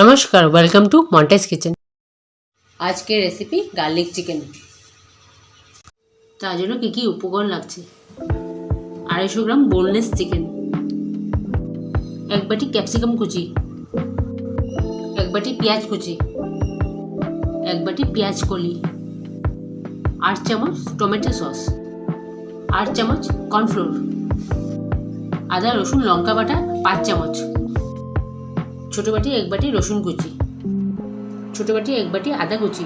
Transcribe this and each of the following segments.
নমস্কার, welcome to মন্টেস kitchen. আজকের recipe garlic chicken. তার জন্য কী কী উপকরণ লাগছে: 250 গ্রাম বোনলেস চিকেন, 1 বাটি ক্যাপসিকাম কুচি, 1 বাটি পেঁয়াজ কুচি, 1 বাটি পেঁয়াজ কলি, 8 চামচ টমেটো সস, 8 চামচ কর্নফ্লোর, আদা রসুন লঙ্কা বাটা 5 চামচ, ছোটো বাটি 1 বাটি রসুন কুচি, ছোটো বাটি 1 বাটি আদা কুচি,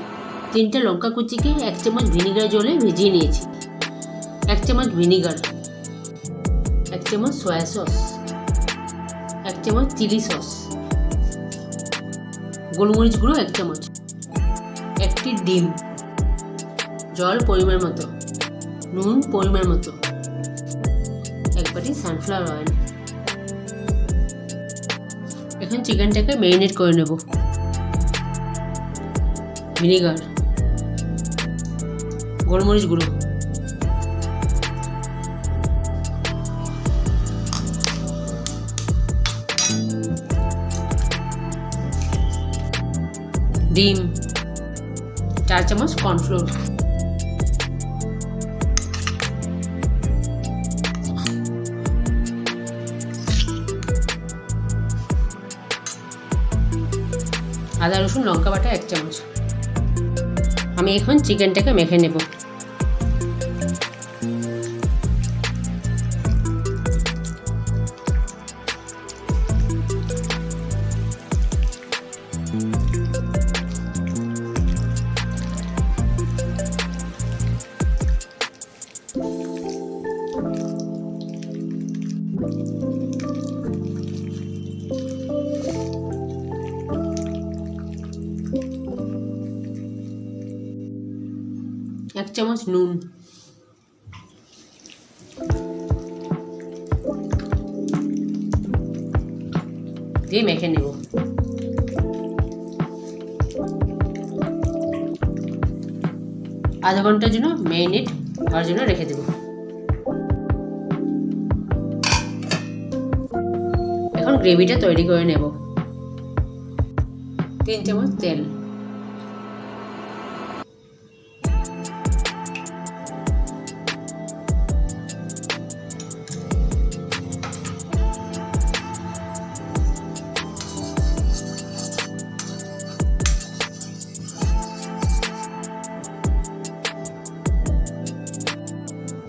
3টে লঙ্কা কুচিকে 1 চামচ ভিনিগার জলে ভিজিয়ে নিয়েছি, 1 চামচ ভিনিগার, 1 চামচ সয়া সস, 1 চামচ চিলি সস, গোলমরিচ গুঁড়ো 1 চামচ, একটি ডিম, জল পরিমাণ মতো, নুন পরিমাণ মতো, 1 বাটি সানফ্লাওয়ার অয়েল। এখন চিকেনটাকে ম্যারিনেট করে নেব। ভিনিগার, গোলমরিচ গুঁড়ো, ডিম, 4 চামচ কর্নফ্লোর, আদা রসুন লঙ্কা বাটা 1 চামচ। আমি এখন চিকেনটাকে মেখে নেব। এক চামচ নুন, দিয়ে মেখে নেব। আধা ঘন্টার জন্য ম্যারিনেট হওয়ার জন্য রেখে দেব। এখন গ্রেভিটা তৈরি করে নেব। 3 চামচ তেল,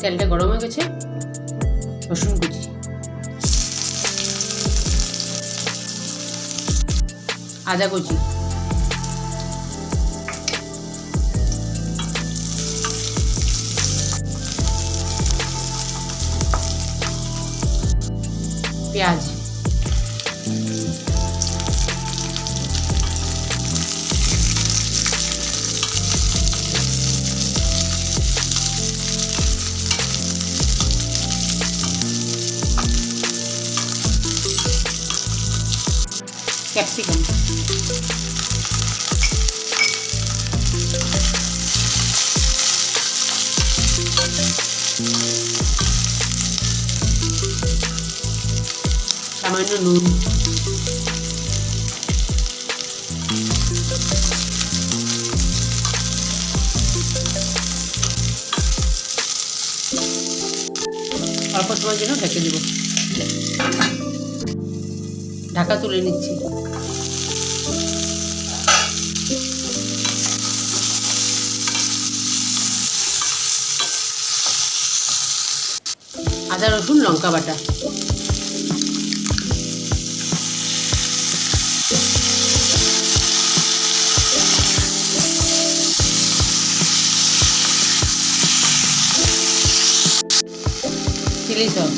তেলটা গরম হয়ে গেছে। রসুন কুচি, আদা কুচি, পেঁয়াজ, ক্যাপসিকাম, সামান্য নুন, অল্প সময়ের জন্য ঢেকে দেব। ঢাকা তুলে নিচ্ছি। আদা রসুন লঙ্কা বাটা, chilli sauce,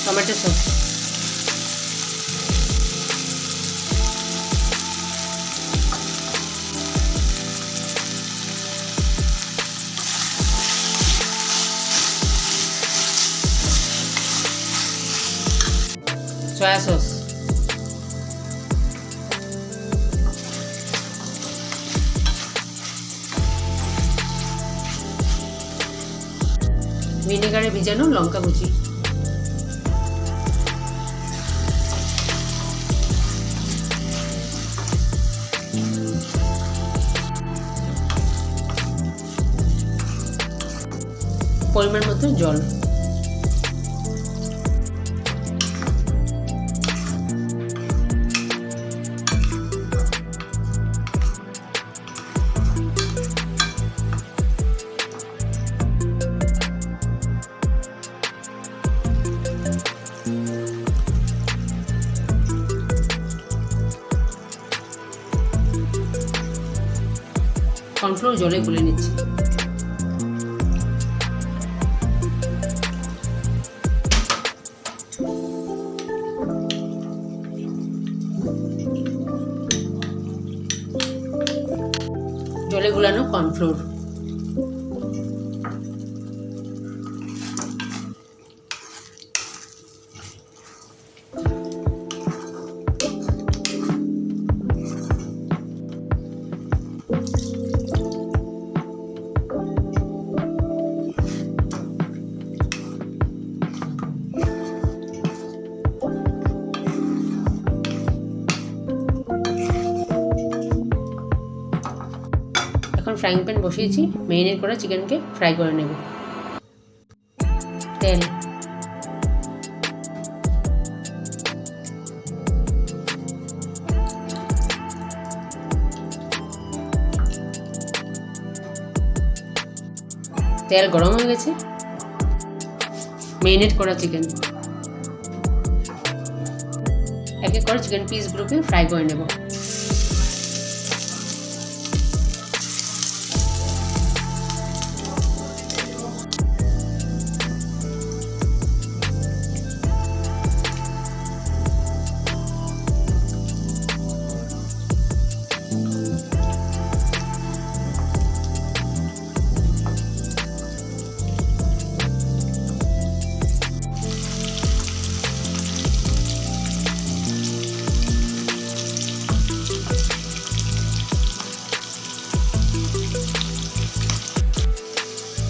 tomato sauce, soya sauce, ভিনেগারে ভিজানো লঙ্কা কুচি, পরিমাণ মতো জল, কর্নফ্লোর জলে গুলে নিচ্ছি। জলে গুলানো কর্নফ্লোর, ফ্রাইং প্যান বসিয়েছি, মেরিনেট করা চিকেনকে ফ্রাই করে নেব। তেল, তেল গরম হয়ে গেছে, মেরিনেট করা চিকেন এক এক করে চিকেন পিসগুলোকে ফ্রাই করে নেব।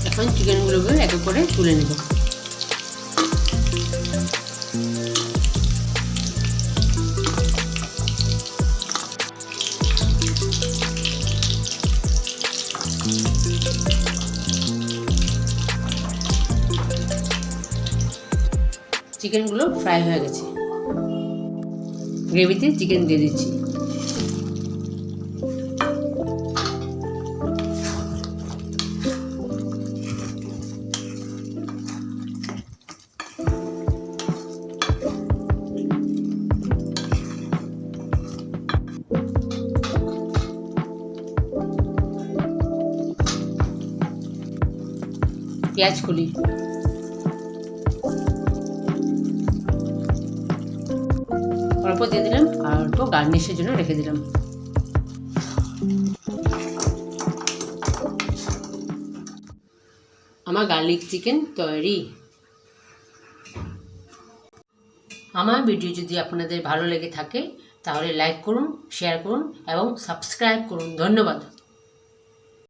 এখন চিকেনগুলোকে এক এক করে তুলে নেব। চিকেনগুলো ফ্রাই হয়ে গেছে, গ্রেভিতে চিকেন দিয়ে দিচ্ছি। পেঁয়াজ কুলি, অল্প দিয়ে দিলাম আর অল্প গার্নিশের জন্য রেখে দিলাম। আমার গার্লিক চিকেন তৈরি। আমার ভিডিও যদি আপনাদের ভালো লেগে থাকে তাহলে লাইক করুন, শেয়ার করুন এবং সাবস্ক্রাইব করুন। ধন্যবাদ।